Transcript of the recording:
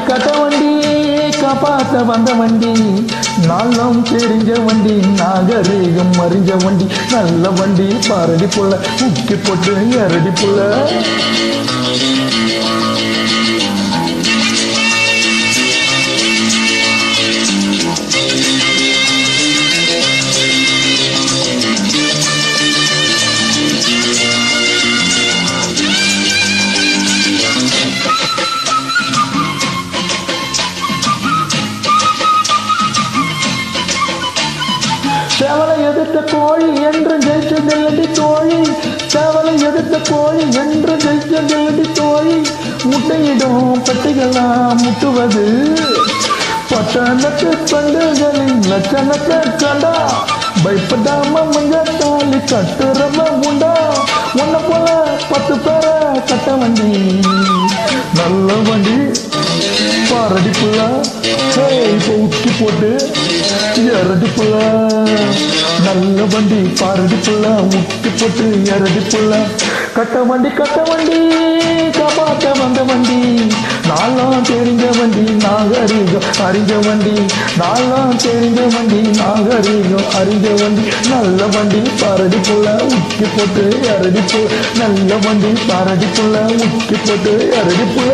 கட்ட வண்டி காப்பாத்த வந்த வண்டி நாளும் தெரிஞ்ச வண்டி நாகரீகம் அறிஞ்ச வண்டி நல்ல வண்டி பாரடி புள்ள முக்கி போட்டு அரடி புள்ள சேவலை எதிர்த்த கோழி என்று ஜெயிச்சதில்லடி தோழி சேவலை எதிர்த்த கோழி என்று ஜெயிச்சதில்லடி தோழி முட்டையிடும் பட்டிகளாம் முட்டுவது பட்டணத்து பெண்களின் லட்சணத்தை கண்டா பயப்படாம மஞ்சத்தாலி கட்டுறவ உண்டா உன்னை போல 10 பேரை கட்ட வண்டி நல்ல வண்டி பாரடி புள்ள இப்போ உச்சி போட்டு எரடி புள்ள நல்ல வண்டி பாரடி புள்ள உச்சி போட்டு எரடி புள்ள கட்ட வண்டி காப்பாத்த வந்த வண்டி நாளும் தெரிஞ்ச வண்டி நாகரீகம் அறிஞ்ச வண்டி நாளும் தெரிஞ்ச வண்டி நாகரீகம் அறிஞ்ச வண்டி நல்ல வண்டி பாரடி புள்ள உச்சி போட்டு எரடி புள்ள நல்ல வண்டி பாரடி புள்ள உச்சி போட்டு எரடி புள்ள